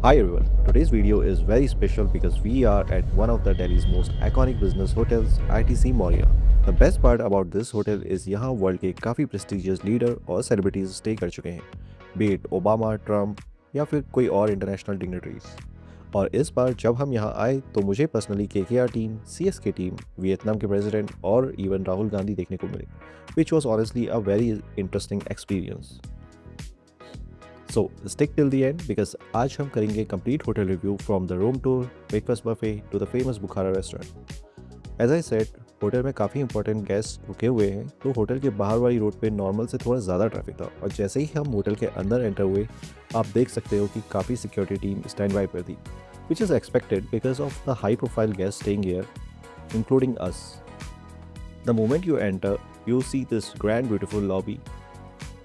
Hi everyone, today's video is very special because we are at one of the Delhi's most iconic business hotels, ITC Moria. The best part about this hotel is यहाँ world के काफ़ी prestigious leader और celebrities stay कर चुके हैं, B it Obama, Trump या फिर कोई और इंटरनेशनल डिग्निटरीज। और इस बार जब हम यहाँ आए तो मुझे personally KKR team, CSK team, Vietnam के प्रेसिडेंट और इवन राहुल गांधी देखने को मिले, which was honestly a very interesting experience. So stick till the end because आज हम करेंगे complete hotel review from the room tour, breakfast buffet to the famous Bukhara restaurant. As I said, hotel में काफ़ी important guest रुके हुए हैं तो hotel के बाहर वाली रोड पे नॉर्मल से थोड़ा ज़्यादा ट्रैफिक था और जैसे ही हम होटल के अंदर एंटर हुए आप देख सकते हो कि काफ़ी सिक्योरिटी टीम स्टैंड बाय पर थी, which is expected because of the high profile guest staying here including us. The moment you enter, you see this grand beautiful lobby.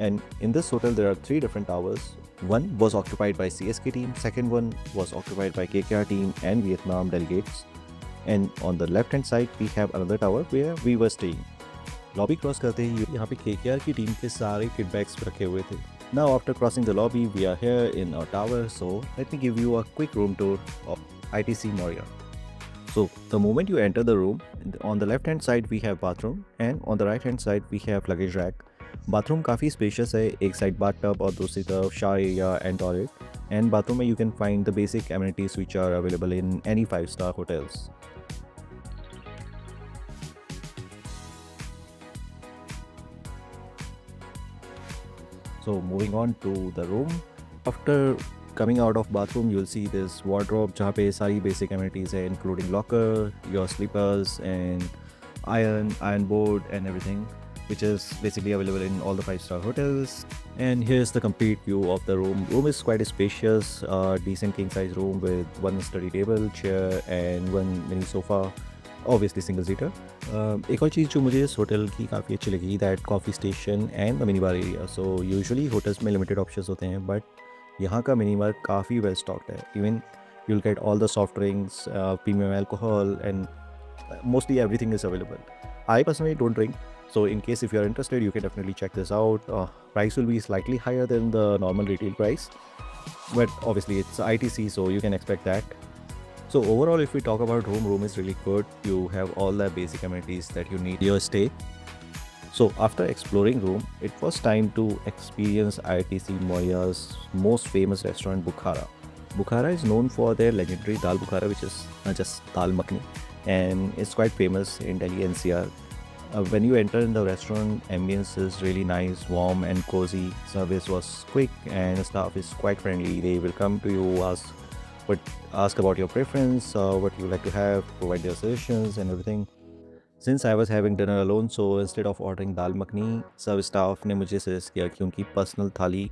And in this hotel, there are three different towers. One was occupied by CSK team, second one was occupied by KKR team and Vietnam delegates. And on the left hand side, we have another tower where we were staying. Lobby cross करते ही यहाँ पे KKR की team के सारे kit bags रखे हुए थे. Now after crossing the lobby, we are here in our tower. So let me give you a quick room tour of ITC Moria. So the moment you enter the room, on the left hand side we have bathroom and on the right hand side we have luggage rack. Bathroom काफ़ी spacious है, एक side bathtub और दूसरी तरफ shower area and toilet. And bathroom में you can find the basic amenities which are available in any 5-star hotels. So moving on to the room, after coming out of bathroom you'll see this wardrobe जहाँ पे सारी basic amenities है including locker, your slippers and iron board and everything, which is basically available in all the 5-star hotels. And here's the complete view of the room. Room is quite spacious, decent king size room with one study table, chair and one mini sofa, obviously single seater. एक और चीज़ जो मुझे इस hotel की काफ़ी अच्छी लगी, that coffee station and the mini bar area. So usually hotels में लिमिटेड ऑप्शंस होते हैं बट यहाँ का मिनी बार काफ़ी वेल स्टॉक्ड है. Even you'll get all the soft drinks, premium alcohol and mostly everything is available. I personally don't drink, so in case if you are interested, you can definitely check this out. Price will be slightly higher than the normal retail price, but obviously it's ITC, so you can expect that. So overall, if we talk about room is really good. You have all the basic amenities that you need your stay. So after exploring room, it was time to experience ITC Moria's most famous restaurant, Bukhara. Bukhara is known for their legendary dal Bukhara, which is just dal makhni, and it's quite famous in Delhi NCR. When you enter in the restaurant, ambience is really nice, warm and cozy. Service was quick and staff is quite friendly. They will come to you, ask about your preference, what you like to have, provide their suggestions and everything. Since I was having dinner alone, so instead of ordering dal makhni, service staff ने मुझे suggest किया कि उनकी personal थाली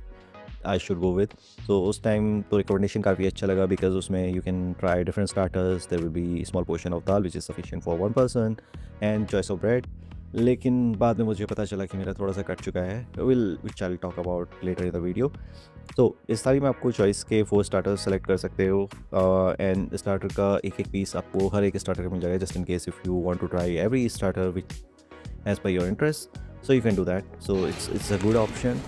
I should go with. तो उस time तो recommendation काफ़ी अच्छा लगा बिकॉज उसमें you can try different starters, there will be small portion of dal which is sufficient for one person and choice of bread. लेकिन बाद में मुझे पता चला कि मेरा थोड़ा सा कट चुका है, which I will talk about later in the video. तो इस थाली में आपको चॉइस के 4 स्टार्टर्स सेलेक्ट कर सकते हो एंड स्टार्टर का एक एक पीस आपको हर एक स्टार्टर का मिल जाएगा just in case if you want to try every starter which as per your interest. So you can do that. So it's a good option.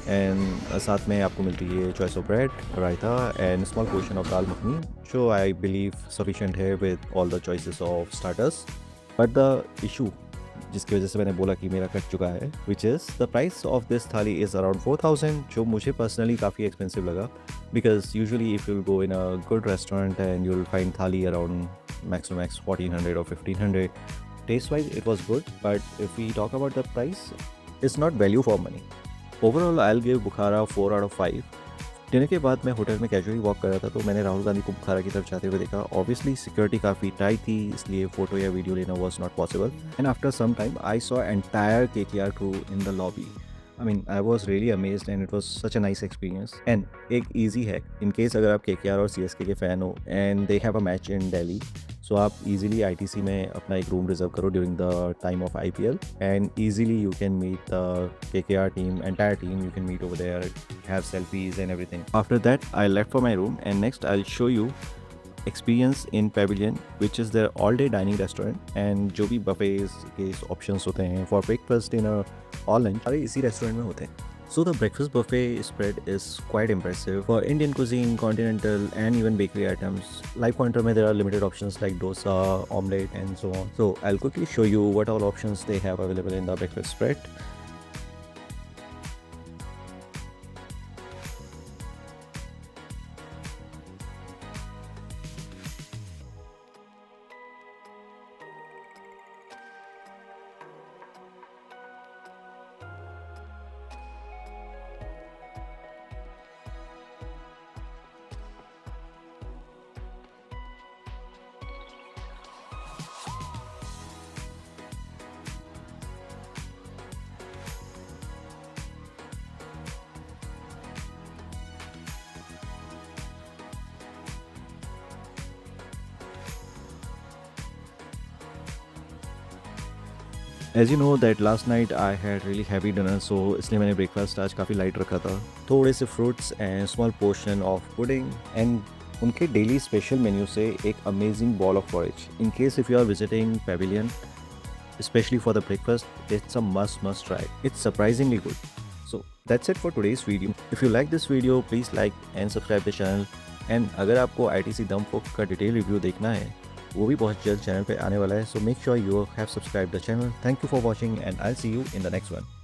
And साथ में आपको मिलती है choice of bread, raita and small portion of dal makhani, जो I believe sufficient है with all the choices of starters. But the issue जिसकी वजह से मैंने बोला कि मेरा कट चुका है, which is the price of this thali is around 4000, जो मुझे पर्सनली काफ़ी एक्सपेंसिव लगा because usually if you go in a good restaurant and you will find thali around max two max 1400 or 1500. Taste wise it was good, but if we talk about the price, it's not value for money. Overall I'll give Bukhara 4 out of 5. Dinner के बाद मैं hotel में casually walk कर रहा था तो मैंने राहुल गांधी को बुखारा की तरफ जाते हुए देखा. ऑब्वियसली सिक्योरिटी काफ़ी टाइट थी, इसलिए फोटो या वीडियो लेना was not possible. And after some time I saw entire KKR crew in the lobby. I mean, I was really amazed and it was such a nice experience. And एक easy hack, in case अगर आप KKR और CSK के fan हो and they have a match in Delhi, so आप easily ITC में अपना एक रूम रिजर्व करो during the time of IPL and easily you can meet the KKR team, entire team. You can meet over there, have selfies and everything. After that, I left for my room and next I'll show you experience in Pavilion, which is their all day dining restaurant. and जो भी buffets के options होते हैं for breakfast, dinner और lunch सारे इसी restaurant में होते हैं. So the breakfast buffet spread is quite impressive for Indian cuisine, continental, and even bakery items. Like Pointer mein there are limited options like dosa, omelette, and so on. So I'll quickly show you what all options they have available in the breakfast spread. As you know that last night I had really heavy dinner, so इसलिए मैंने breakfast आज काफ़ी light रखा था. थोड़े से fruits and small portion of pudding and उनके daily special menu से एक amazing ball of porridge. In case if you are visiting Pavilion, especially for the breakfast, it's a must try. It's surprisingly good. So that's it for today's video. If you like this video, please like and subscribe the channel. And अगर आपको ITC Dum Folk का detail review देखना है वो भी बहुत जल्द channel पे आने वाला है. So make sure you have subscribed the channel. Thank you for watching and I'll see you in the next one.